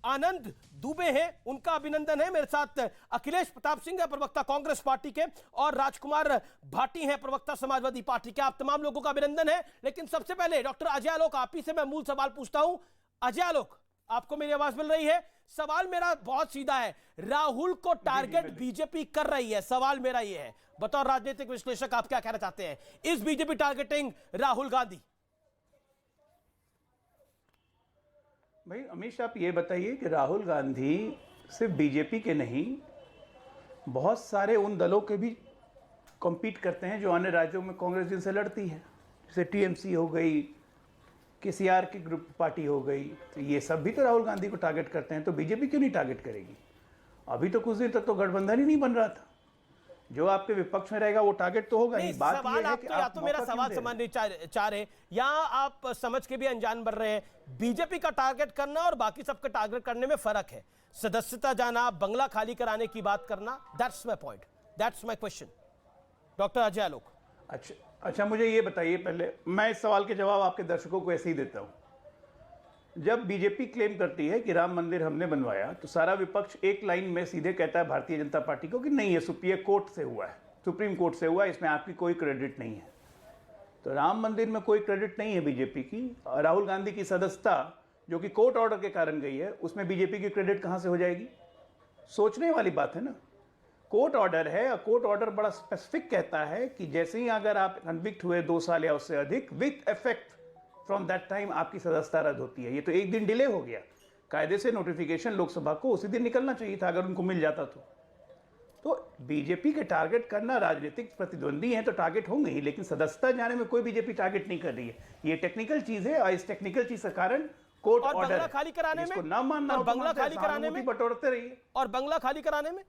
आनंद दुबे हैं, उनका अभिनंदन है। मेरे साथ अखिलेश प्रताप सिंह है, प्रवक्ता कांग्रेस पार्टी के, और राजकुमार भाटी हैं, प्रवक्ता समाजवादी पार्टी के। आप तमाम लोगों का अभिनंदन है। लेकिन सबसे पहले डॉक्टर अजय आलोक, आप ही से मैं मूल सवाल पूछता हूं। अजय आलोक, आपको मेरी आवाज मिल रही है? सवाल मेरा बहुत सीधा है, राहुल को टारगेट बीजेपी कर रही है। सवाल मेरा यह है, बतौर राजनीतिक विश्लेषक आप क्या कहना चाहते हैं? Is BJP targeting Rahul Gandhi? भाई अमीश, आप ये बताइए कि राहुल गांधी सिर्फ बीजेपी के नहीं, बहुत सारे उन दलों के भी कॉम्पीट करते हैं जो अन्य राज्यों में कांग्रेस जिनसे लड़ती है, जैसे टीएमसी हो गई, केसीआर की ग्रुप पार्टी हो गई, तो ये सब भी तो राहुल गांधी को टारगेट करते हैं। तो बीजेपी क्यों नहीं टारगेट करेगी? अभी तो कुछ दिन तक तो गठबंधन ही नहीं बन रहा था। जो आपके विपक्ष में रहेगा वो टारगेट तो होगा ही। बात सवाल आप तो या तो मेरा सवाल समझने चाह रहे, या आप समझ के भी अनजान बन रहे हैं। बीजेपी का टारगेट करना और बाकी सबका टारगेट करने में फर्क है। सदस्यता जाना, बंगला खाली कराने की बात करना, that's my point, that's my question. Doctor Ajay Alok, अच्छा, मुझे ये बताइए, पहले मैं इस सवाल के जवाब आपके दर्शकों को ऐसे ही देता हूं। जब बीजेपी क्लेम करती है कि राम मंदिर हमने बनवाया, तो सारा विपक्ष एक लाइन में सीधे कहता है भारतीय जनता पार्टी को कि नहीं, ये सुप्रीम कोर्ट से हुआ है, सुप्रीम कोर्ट से हुआ है, इसमें आपकी कोई क्रेडिट नहीं है। तो राम मंदिर में कोई क्रेडिट नहीं है बीजेपी की। राहुल गांधी की सदस्यता जो कि कोर्ट ऑर्डर के कारण गई है, उसमें बीजेपी की क्रेडिट कहां से हो जाएगी? सोचने वाली बात है ना। कोर्ट ऑर्डर है, और कोर्ट ऑर्डर बड़ा स्पेसिफिक कहता है कि जैसे ही अगर आप कन्विक्ट हुए 2 साल या उससे अधिक, with effect from that time आपकी सदस्यता रद्द होती है। ये तो एक दिन डिले हो गया। कायदे से नोटिफिकेशन लोकसभा को उसी दिन निकलना चाहिए था अगर उनको मिल जाता तो बीजेपी के टारगेट करना, राजनीतिक प्रतिद्वंदी हैं तो टारगेट होंगे ही, लेकिन सदस्यता जाने में कोई बीजेपी टारगेट नहीं कर रही है। ये टेक्निकल चीज है, और इस टेक्निकल चीज के कारण कोर्ट ऑर्डर खाली कराने में, ना मानना, बंगला खाली कराने में बटोरते रहिए। और बंगला खाली कराने में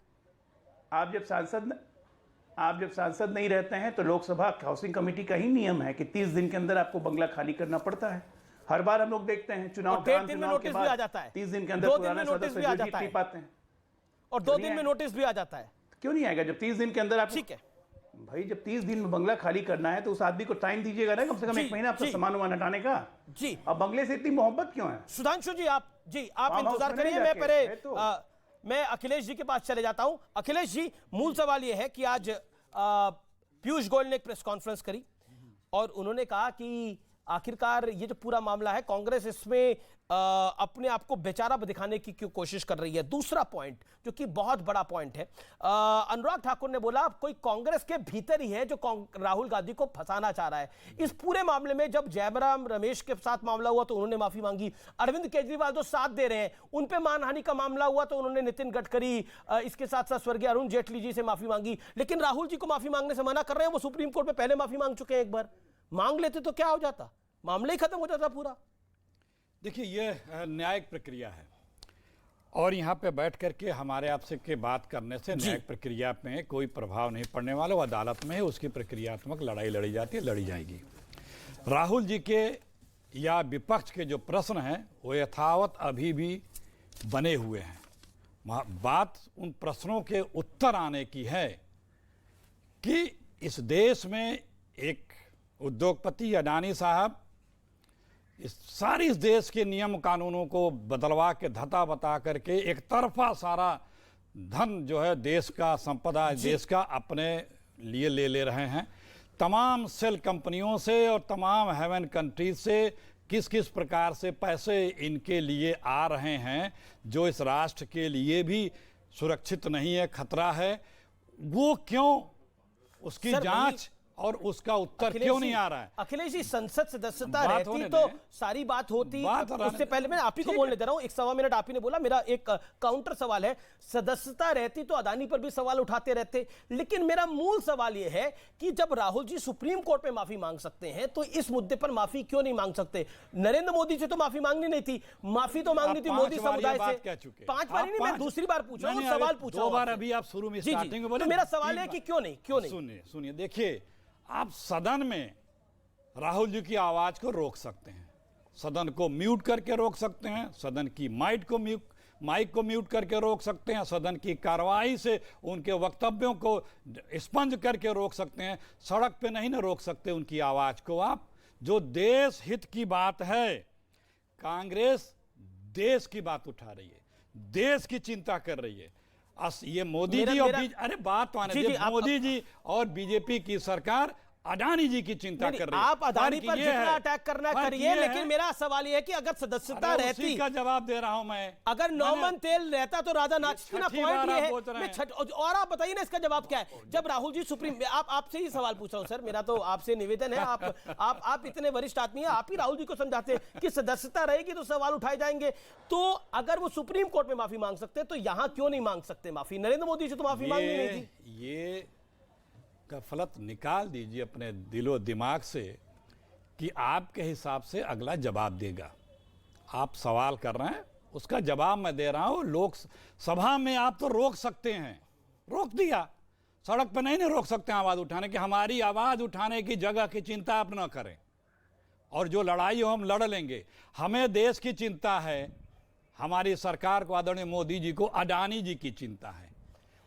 आप जब सांसद नहीं रहते हैं तो लोकसभा हाउसिंग कमेटी का ही नियम है कि 30 दिन के अंदर आपको बंगला खाली करना पड़ता है। हर बार हम लोग देखते हैं चुनाव के बाद 30 दिन के अंदर पुराने सदस्य जीत नहीं पाते हैं, और 2 दिन में नोटिस भी आ जाता है। क्यों नहीं आएगा? जब 30 दिन के अंदर आप, ठीक है भाई, जब 30 दिन में बंगला खाली करना है तो उस आदमी को टाइम दीजिएगा ना, कम से कम 1 महीना आपका सामान वामान हटाने का। जी, अब बंगले से इतनी मोहब्बत क्यों है? सुधांशु जी, आप इंतजार करिए। मैं अखिलेश जी के पास चले जाता हूं। अखिलेश जी, मूल सवाल यह है कि आज पीयूष गोयल ने एक प्रेस कॉन्फ्रेंस करी और उन्होंने कहा कि आखिरकार ये जो पूरा मामला है, कांग्रेस इसमें अपने आप को बेचारा दिखाने की क्यों कोशिश कर रही है। दूसरा पॉइंट जो कि बहुत बड़ा पॉइंट है, अनुराग ठाकुर ने बोला कोई कांग्रेस के भीतर ही है जो राहुल गांधी को फंसाना चाह रहा है। इस पूरे मामले में जब जयराम रमेश के साथ मामला हुआ तो उन्होंने माफी मांगी, अरविंद केजरीवाल जो साथ दे रहे हैं उन पे मानहानि का मामला हुआ तो उन्होंने नितिन गडकरी, इसके साथ साथ स्वर्गीय अरुण जेटली जी से माफी मांगी, लेकिन राहुल जी को माफी मांगने से मना कर रहे हैं। वो सुप्रीम कोर्ट में पहले माफी मांग चुके हैं, एक बार मांग लेते तो क्या हो जाता, मामला ही खत्म हो जाता पूरा। देखिए, ये न्यायिक प्रक्रिया है और यहाँ पे बैठ करके हमारे आपसे के बात करने से न्यायिक प्रक्रिया में कोई प्रभाव नहीं पड़ने वाला। वो अदालत में है, उसकी प्रक्रियात्मक लड़ाई लड़ी जाती है, लड़ी जाएगी। राहुल जी के या विपक्ष के जो प्रश्न हैं वो यथावत अभी भी बने हुए हैं। बात उन प्रश्नों के उत्तर आने की है कि इस देश में एक उद्योगपति अडानी साहब इस देश के नियम कानूनों को बदलवा के धता बता करके एक तरफा सारा धन जो है देश का संपदा, देश का अपने लिए ले रहे हैं। तमाम सेल कंपनियों से और तमाम हेवन कंट्रीज से किस किस प्रकार से पैसे इनके लिए आ रहे हैं जो इस राष्ट्र के लिए भी सुरक्षित नहीं है, खतरा है। वो क्यों, उसकी जांच और उसका उत्तर क्यों नहीं आ रहा है? अखिलेश जी, संसद सदस्यता रहती तो सारी बात होती। उससे पहले मैं आप ही को बोलने दे रहा हूं, 1.25 मिनट आप ही ने बोला। मेरा एक काउंटर सवाल है, सदस्यता रहती तो अदानी पर भी सवाल उठाते रहते, लेकिन मेरा मूल सवाल यह है कि जब राहुल जी सुप्रीम कोर्ट में माफी मांग सकते हैं तो इस मुद्दे पर माफी क्यों नहीं मांग सकते? नरेंद्र मोदी से तो माफी मांगनी नहीं थी, माफी तो मांगनी थी मोदी समुदाय से। 5 बार नहीं, मैं दूसरी बार पूछ रहा हूं, सवाल पूछ रहा हूं 2 बार। अभी आप शुरू में स्टार्टिंग में बोले, मेरा सवाल है कि क्यों नहीं? सुनिए, देखिए, आप सदन में राहुल जी की आवाज को रोक सकते हैं, सदन को म्यूट करके रोक सकते हैं, सदन की माइक को म्यूट करके रोक सकते हैं, सदन की कार्रवाई से उनके वक्तव्यों को स्पंज करके रोक सकते हैं। सड़क पे नहीं ना रोक सकते उनकी आवाज को आप। जो देश हित की बात है, कांग्रेस देश की बात उठा रही है, देश की चिंता कर रही है। ये मोदी मेरा- जी और मेरा- अरे बात तो आने जी, दे, जी, आप- मोदी जी और बीजेपी की सरकार अडानी जी की चिंता नहीं, कर रही है। आप अदानी फर्क पर ये जितना है- अटैक करना फर्क करिए, ये लेकिन है- मेरा सवाल यह है कि अगर सदस्यता अरे रहती, उसी का जवाब दे रहा हूं मैं। अगर नौमन तेल रहता तो राधा नाचती ना। छठी पॉइंट बार ये आप है बोल रहे हैं। और आप बताइए ना इसका जवाब क्या है। जब राहुल जी सुप्रीम, आप आपसे ही सवाल पूछ रहा हूं सर, मेरा तो आपसे निवेदन है, आप इतने वरिष्ठ आदमी हैं, आप ही राहुल जी को समझाते हैं कि सदस्यता रहेगी तो सवाल उठाए जाएंगे। तो अगर वो सुप्रीम कोर्ट में माफी मांग सकते तो यहां क्यों नहीं मांग सकते माफी? नरेंद्र मोदी से तो माफी मांगनी नहीं थी। ये गफलत निकाल दीजिए अपने दिलो दिमाग से कि आपके हिसाब से अगला जवाब देगा। आप सवाल कर रहे हैं, उसका जवाब मैं दे रहा हूं। लोक सभा में आप तो रोक सकते हैं, रोक दिया। सड़क पर नहीं रोक सकते आवाज उठाने की। हमारी आवाज उठाने की जगह की चिंता आप ना करें, और जो लड़ाई हो हम लड़ लेंगे। हमें देश की चिंता है, हमारी सरकार को, आदरणीय मोदी जी को अडानी जी की चिंता है।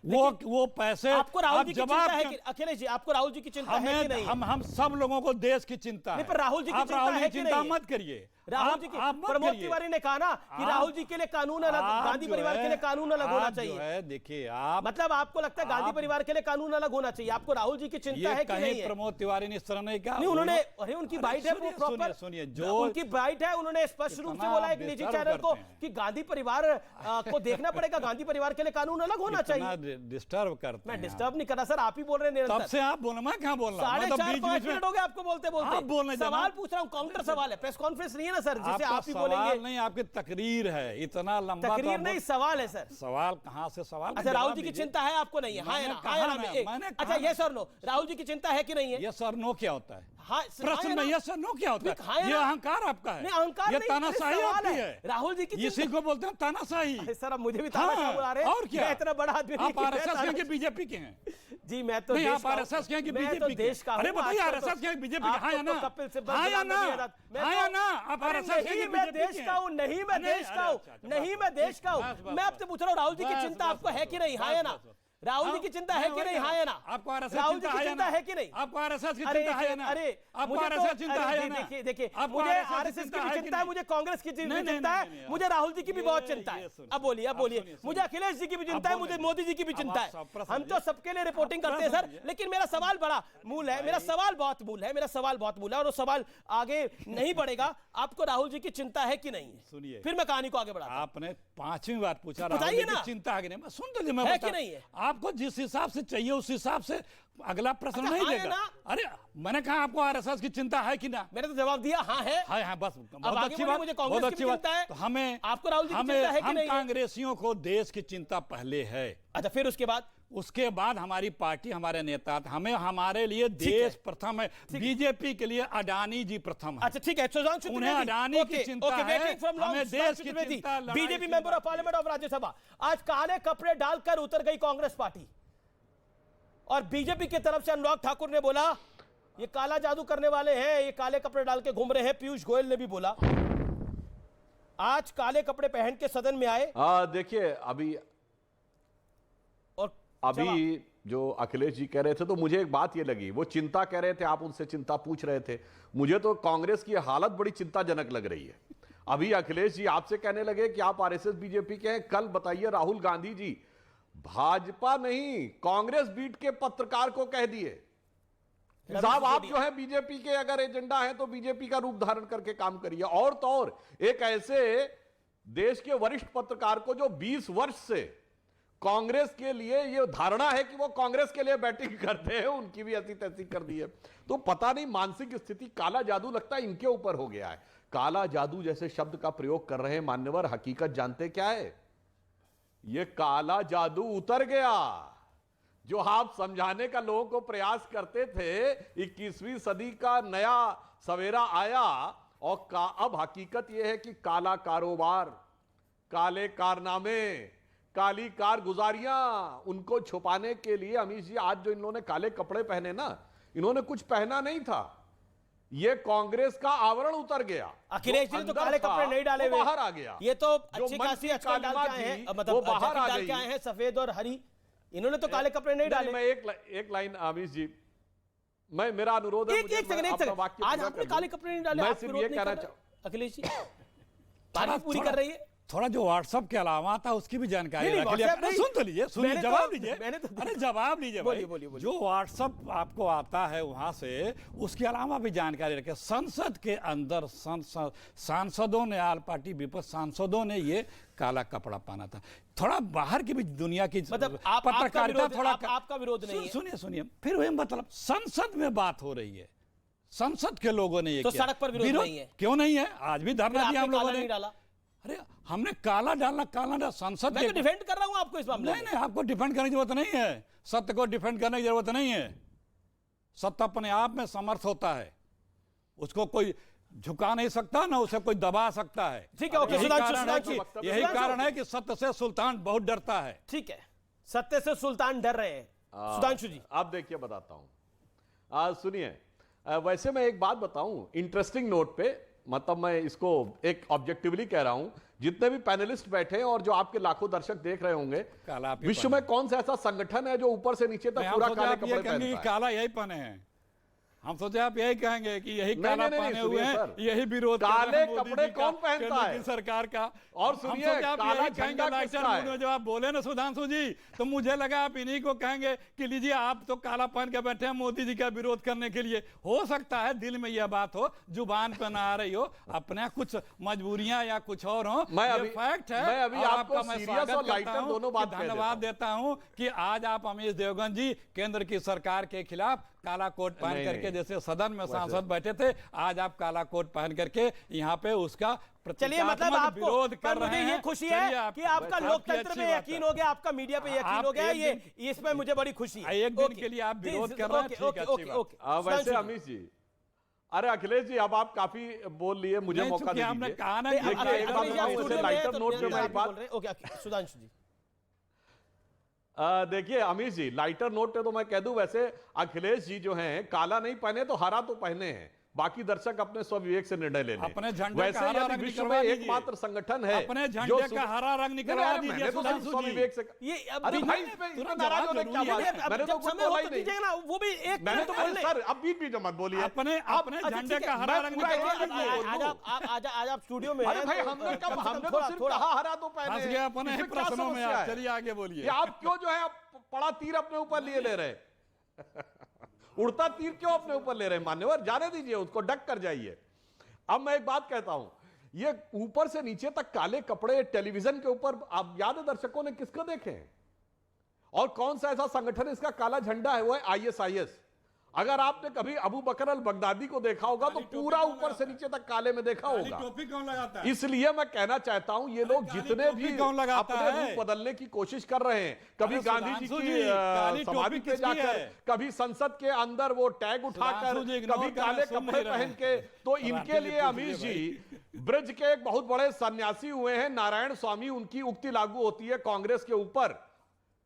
वो पैसे आपको राहुल आप जी की जवाब चिंता है क्यों- कि अखिलेश जी, आपको राहुल जी की चिंता है कि नहीं? हम सब लोगों को देश की चिंता है। नहीं, पर राहुल जी की आप चिंता राहुल है जी कि चिंता नहीं? मत करिए। राहुल जी की, आप मत प्रमोद करिए। तिवारी ने कहा ना कि राहुल जी के लिए कानून अलग, आप गांधी जो परिवार है- के लिए कानून अलग होना आप जो चाहिए। है, देखिए आप मतलब आपको लगता है गांधी आप- परिवार के लिए कानून अलग होना चाहिए? आपको राहुल जी की चिंता ये है कि नहीं कहीं है? प्रमोद तिवारी ने इस तरह नहीं कहा। नहीं, उन्होंने, अरे उनकी बाइट है वो सुनिए, प्रॉपर, सुनिए, जो उनकी बाइट है, उन्होंने स्पष्ट रूप से इतना बोला एक निजी बेशर्म चैनल को करते हैं। कि गांधी परिवार को देखना पड़ेगा, गांधी परिवार के लिए कानून अलग होना चाहिए। डिस्टर्ब करते मैं हैं। डिस्टर्ब नहीं कर रहा सर, आप ही बोल रहे हैं तब निरंतर। से आप बोल, मैं कहां बोल रहा हूं? मैं तो 4.5-5 बीच-बीच में मिनट हो गए आपको बोलते आप बोलने बोलते। देना। सवाल पूछ रहा हूँ, काउंटर सवाल है, प्रेस कॉन्फ्रेंस नहीं है ना सर, जिसे आपका आप ही सवाल बोलेंगे। नहीं, आपकी तकरीर है। इतना लंबा तो तकरीर आप नहीं, सवाल है सर। सवाल कहां से सवाल? अच्छा, राहुल जी की चिंता है आपको नहीं है? हाँ या मैंने ना? कहा हाँ या ना? ना, एक- मैंने अच्छा, कहा ये सर नो, राहुल जी की चिंता है कि नहीं है? ये सर नो क्या होता है? हाँ, प्रश्न में ये सर नो क्या होता नहीं, हाँ है? या ये ना? अहंकार आपका है। नहीं, अहंकार ये नहीं, तानाशाही सवाल आपकी है। है। राहुल जी की इसी को बोलते हैं तानाशाही। अरे सर, अब मुझे भी तानाशाह बुला रहे हैं। और क्या? मैं इतना बड़ा आदमी नहीं आप कि मैं आरएसएस के हैं कि तानाशाह- बीजेपी के हैं? जी, मैं तो नहीं, देश आप का हूं। आरएसएस के हैं कि मैं बीजेपी तो के? देश का हूं। अरे बताइए, आजकल आरएसएस के हैं कि बीजेपी के? आपको हाँ या तो ना? कपिल सिब्बल, हाँ या गुलाम ना? नबी आजाद। मैं हाँ तो- या ना? आप अरे आरएसएस के हैं नहीं, कि मैं बीजेपी देश के का हैं? हूं, नहीं मैं नहीं, देश अरे का हूं, अच्छा, अच्छा, नहीं बस, मैं देश का हूं। बस, मैं आपसे पूछ रहा हूं, राहुल जी की बस, चिंता बस, आपको है कि नहीं? हाँ बस, या ना? बस, बस। राहुल जी की चिंता है कि नहीं? हाँ या ना? आपको आरएसएस राहुल जी चिंता की है या चिंता ना? है कि नहीं? आपको आरएसएस की अरे चिंता है या ना? अरे, आपको मुझे आरएसएस तो- चिंता है या अरे ना? देखिए देखिए, आपको मुझे आरएसएस की आरएसएस की चिंता भी है कि चिंता है, नहीं? मुझे कांग्रेस की भी नहीं, नहीं, चिंता नहीं, नहीं, है, मुझे राहुल जी की भी ये- बहुत चिंता है। ये सुनिए। अब बोलिए, अब आप बोलिए। सुनिए, मुझे अखिलेश जी की भी चिंता है, मुझे बोलिए। मोदी जी की भी अब चिंता आप है। सब प्रश्न हम तो समझिए। सबके लिए रिपोर्टिंग आप करते हैं प्रश्न सर, समझिए। लेकिन मेरा सवाल बड़ा मूल है, मेरा सवाल बहुत मूल है, मेरा सवाल बहुत मूल है, और वो सवाल आगे नहीं बढ़ेगा। आपको राहुल जी की चिंता है कि नहीं? सुनिए। फिर मैं कहानी को आगे बढ़ाता हूं। आपने 5वीं बार पूछा, बताइए राहुल जी ना। की चिंता है कि नहीं? मैं सुन तो मैं है बता- कि नहीं है? आपको जिस हिसाब से चाहिए उस हिसाब से अगला प्रश्न अच्छा, नहीं हाँ या देगा। ना? अरे मैंने कहा आपको आरएसएस की चिंता है कि ना? मैंने तो जवाब दिया, हाँ है। हाँ हाँ, बस अब बहुत आगे अच्छी बोलिए, बात, मुझे बहुत कांग्रेस की अच्छी भी बात। चिंता है। तो हमें आपको राहुल जी की चिंता है कि हम नहीं है? कांग्रेसियों को देश की चिंता पहले है। अच्छा, फिर उसके बाद उसके बाद हमारी पार्टी, हमारे नेता, हमें हमारे लिए देश प्रथम है। बीजेपी के लिए अडानी जी प्रथम है। अच्छा ठीक है, सुधांशु उन्हें त्रिवेदी। अडानी की ओके, चिंता ओके, है, waiting from long, हमें देश सुधांशु की त्रिवेदी, चिंता, लड़ाई बीजेपी की मेंबर बात ऑफ पार्लियामेंट ऑफ राज्यसभा। आज काले कपड़े डालकर उतर गई कांग्रेस पार्टी, और बीजेपी की तरफ से अनुराग ठाकुर ने बोला ये काला जादू करने वाले हैं, ये काले कपड़े डाल के घूम रहे हैं। पीयूष गोयल ने भी बोला। आज काले कपड़े पहन के सदन में आए देखिए अभी और अभी जो अखिलेश जी कह रहे थे तो मुझे एक बात ये लगी, वो चिंता कह रहे थे, आप उनसे चिंता पूछ रहे थे। मुझे तो कांग्रेस की हालत बड़ी चिंताजनक लग रही है। अभी अखिलेश जी आपसे कहने लगे कि आप आरएसएस बीजेपी के हैं। कल बताइए राहुल गांधी जी भाजपा नहीं कांग्रेस बीट के पत्रकार को कह दिए साहब आप जो है बीजेपी के अगर एजेंडा है तो बीजेपी का रूप धारण करके काम करिए। और तो और एक ऐसे देश के वरिष्ठ पत्रकार को जो 20 वर्ष से कांग्रेस के लिए ये धारणा है कि वो कांग्रेस के लिए बैटिंग करते हैं, उनकी भी ऐसी तैसी कर दी है। तो पता नहीं मानसिक स्थिति, काला जादू लगता है इनके ऊपर हो गया है। काला जादू जैसे शब्द का प्रयोग कर रहे हैं मान्यवर, हकीकत जानते क्या है? ये काला जादू उतर गया। जो आप समझाने का लोगों को प्रयास करते थे, 21वीं सदी का नया सवेरा आया और अब हकीकत यह है कि काला कारोबार, काले कारनामे, काली कारगुजारियां, उनको छुपाने के लिए अमीश जी आज जो इन लोगों ने काले कपड़े पहने ना, इन्होंने कुछ पहना नहीं था। ये कांग्रेस का आवरण उतर गया। अखिलेश जी ने तो काले कपड़े नहीं डाले हुए, बाहर आ गया। ये तो जो अच्छी मन खासी की आजकल डाल के कालिमा आए हैं, थी, मतलब वो बाहर आ डाल के गई। आए हैं सफेद और हरी। इन्होंने तो काले कपड़े नहीं डाले। मैं एक लाइन अमीश जी, मैं मेरा अनुरोध है, एक सेकंड, एक सेकंड। आज आपने काले कपड़े नहीं डाले, मैं आप सिर्फ विरोध ये नहीं कहना कर रहे। अखिलेश जी तारीफ पूरी थोड़ा- कर रही है। थोड़ा जो व्हाट्सएप के अलावा था उसकी भी जानकारी नहीं, रख लीजिए। WhatsApp नहीं। सुन तो लीजिए, सुनिए, मैंने तो- जवाब लीजिए। मैंने तो- अरे जवाब लीजिए भाई। बोलिए। जो व्हाट्सएप आपको आता है वहां से, उसके अलावा भी जानकारी रखें। संसद के अंदर सांसदों ने, आल पार्टी विपक्ष सांसदों ने ये काला कपड़ा पहना था। थोड़ा बाहर की भी दुनिया की मतलब पत्रकारिता थोड़ा आपका विरोध नहीं है। सुनिए फिर वही मतलब संसद में बात हो रही है, संसद के लोगों ने ये तो किया। सड़क पर विरोध नहीं है? क्यों नहीं है? आज भी धरना दिया हम लोगों ने। नहीं डाला? अरे हमने काला डाला संसद मैं तो डिफेंड कर रहा हूं आपको इस मामले में। नहीं, आपको डिफेंड करने की जरूरत नहीं है। सत्य को डिफेंड करने की जरूरत नहीं है। सत्य अपने आप में समर्थ होता है, उसको कोई झुका नहीं सकता, ना उसे कोई दबा सकता है। ठीक है, ओके, यही सुधांशु, कारण है कि सत्य से सुल्तान बहुत डरता है। ठीक है, सत्य से सुल्तान डर रहे हैं। सुधांशु जी, आप देखिए, बताता हूं। सुनिए, वैसे मैं एक बात बताऊं इंटरेस्टिंग नोट पे, मतलब मैं इसको एक ऑब्जेक्टिवली कह रहा हूं, जितने भी पैनलिस्ट बैठे हैं और जो आपके लाखों दर्शक देख रहे होंगे, विश्व में कौन सा ऐसा संगठन है जो ऊपर से नीचे तक पूरा काले कपड़े पहनता है? काला यही पहने हैं। हम सोचे आप यही कहेंगे कि यही काला पहने हुए हैं, यही विरोध काले कपड़े कौन पहनता है सरकार का। और सुनिए, काला झंडा किसका है? जब आप बोले ना सुधांशु जी, तो मुझे लगा आप इन्हीं को कहेंगे कि लीजिए आप तो काला पहन के बैठे हैं मोदी जी का विरोध करने के लिए। हो सकता है दिल में यह बात हो, जुबान पे ना आ रही हो, अपने कुछ मजबूरियां या कुछ और हो। ये फैक्ट है। मैं अभी आपको सीरियस और लाइटर दोनों बात धन्यवाद देता हूं कि आज आप अमीश देवगन जी केंद्र की सरकार के खिलाफ काला कोट पहन करके, जैसे सदन में सांसद बैठे थे, आज आप काला कोट पहन करके यहाँ पे उसका चलिए, मतलब आपको विरोध कर रहे हैं। ये खुशी है कि आपका लोकतंत्र में यकीन हो गया, आपका मीडिया पे यकीन हो गया, ये इसमें मुझे बड़ी खुशी है। एक दिन के लिए आप विरोध कर रहे हैं। वैसे अमीश जी, अरे अखिलेश जी, अब आप काफी बोल लिए, मुझे मौका दीजिए। हमने कहा ना लाइटर नोट पे मैं बात, सुधांशु जी देखिए अमीश जी, लाइटर नोट पे तो मैं कह दूं, वैसे अखिलेश जी जो हैं काला नहीं पहने तो हरा तो पहने हैं। बाकी दर्शक अपने स्वविवेक से निर्णय ले लें। अपने झंडे वैसे का हरा रंग विश्व में एकमात्र संगठन है अपने झंडे का हरा रंग निकलवा दीजिए सुधांशु जी। स्वविवेक से ये अरे भाई, इसमें नाराज होने क्या बात है? मैंने तो कुछ बोला ही नहीं ना, वो भी एक मैंने तो बोले सर, अब बीच बीच मत बोलिए। अपने झंडे का हरा रंग निकलवा दीजिए। आज आप स्टूडियो में अरे भाई, हमने तो सिर्फ कहा हरा तो पहने फंस गए अपने प्रश्नों में। आप चलिए आगे बोलिए। आप क्यों जो है पड़ा तीर अपने ऊपर लिए ले रहे उड़ता तीर क्यों अपने ऊपर ले रहे हैं? मान्यवर, जाने दीजिए, उसको डक कर जाइए। अब मैं एक बात कहता हूं, ये ऊपर से नीचे तक काले कपड़े टेलीविजन के ऊपर, आप याद है दर्शकों ने किसको देखे हैं? और कौन सा ऐसा संगठन इसका काला झंडा है? वो है आईएसआईएस। अगर आपने कभी अबू बकर अल बगदादी को देखा होगा तो पूरा ऊपर से नीचे तक काले में देखा होगा। टोपी कौन लगाता है? इसलिए मैं कहना चाहता हूं, ये लोग जितने भी अपने रूप बदलने की कोशिश कर रहे हैं, कभी गांधी जी की समाधि पे जाकर, कभी संसद के अंदर वो टैग उठाकर, कभी काले कपड़े पहन के, तो इनके लिए अमीश जी ब्रज के एक बहुत बड़े सन्यासी हुए हैं नारायण स्वामी, उनकी उक्ति लागू होती है कांग्रेस के ऊपर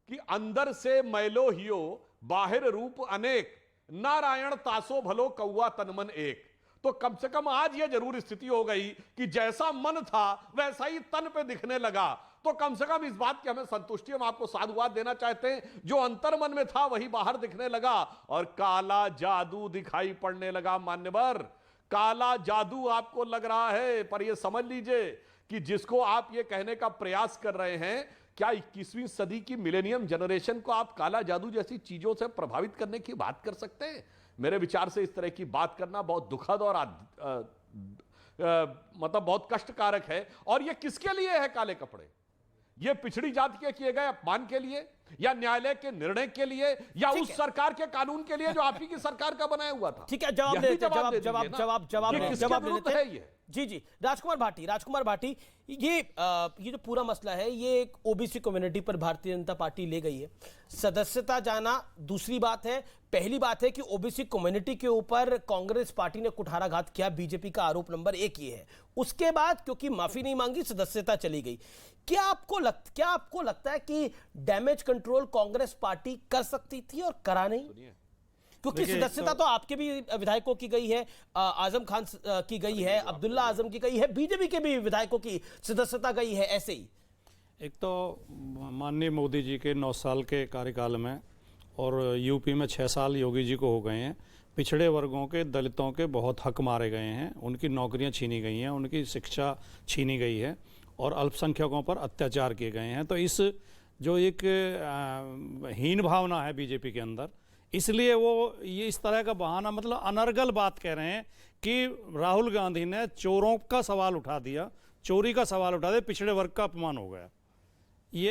कि अंदर से मैलो हियो बाहर रूप अनेक, नारायण तासो भलो कौआ तनमन एक। तो कम से कम आज यह जरूर स्थिति हो गई कि जैसा मन था वैसा ही तन पे दिखने लगा। तो कम से कम इस बात की हमें संतुष्टि, हम आपको साधुवाद देना चाहते हैं, जो अंतर मन में था वही बाहर दिखने लगा और काला जादू दिखाई पड़ने लगा। मान्यवर, काला जादू आपको लग रहा है, पर यह समझ लीजिए कि जिसको आप ये कहने का प्रयास कर रहे हैं, क्या 21वीं सदी की मिलेनियम जनरेशन को आप काला जादू जैसी चीजों से प्रभावित करने की बात कर सकते हैं? मेरे विचार से इस तरह की बात करना बहुत दुखद और मतलब बहुत कष्टकारक है। और ये किसके लिए है काले कपड़े? ये पिछड़ी जाति के किए गए अपमान के लिए, या न्यायालय के निर्णय के लिए, या उस सरकार के कानून के लिए जो आप ही की सरकार का बनाया हुआ था? ठीक है, जवाब लेते हैं। जी राजकुमार भाटी, ये जो पूरा मसला है, ये एक ओबीसी कम्युनिटी पर भारतीय जनता पार्टी ले गई है। सदस्यता जाना दूसरी बात है, पहली बात है कि ओबीसी कम्युनिटी के ऊपर कांग्रेस पार्टी ने कुठाराघात किया, बीजेपी का आरोप नंबर 1 ये है। उसके बाद क्योंकि माफी नहीं मांगी, सदस्यता चली गई। क्या आपको लगता है कि डैमेज कंट्रोल कांग्रेस पार्टी कर सकती थी और करा नहीं? क्योंकि सदस्यता तो आपके भी विधायकों की गई है, आजम खान की गई है, अब्दुल्ला आजम की गई है, बीजेपी के भी विधायकों की सदस्यता गई है। ऐसे ही एक तो माननीय मोदी जी के 9 साल के कार्यकाल में और यूपी में 6 साल योगी जी को हो गए हैं, पिछड़े वर्गों के, दलितों के बहुत हक मारे गए हैं, उनकी नौकरियां छीनी गई हैं, उनकी शिक्षा छीनी गई है और अल्पसंख्यकों पर अत्याचार किए गए हैं। तो इस जो एक हीन भावना है बीजेपी के अंदर, इसलिए वो ये इस तरह का बहाना, मतलब अनर्गल बात कह रहे हैं कि राहुल गांधी ने चोरों का सवाल उठा दिया, चोरी का सवाल उठा दिया, पिछड़े वर्ग का अपमान हो गया।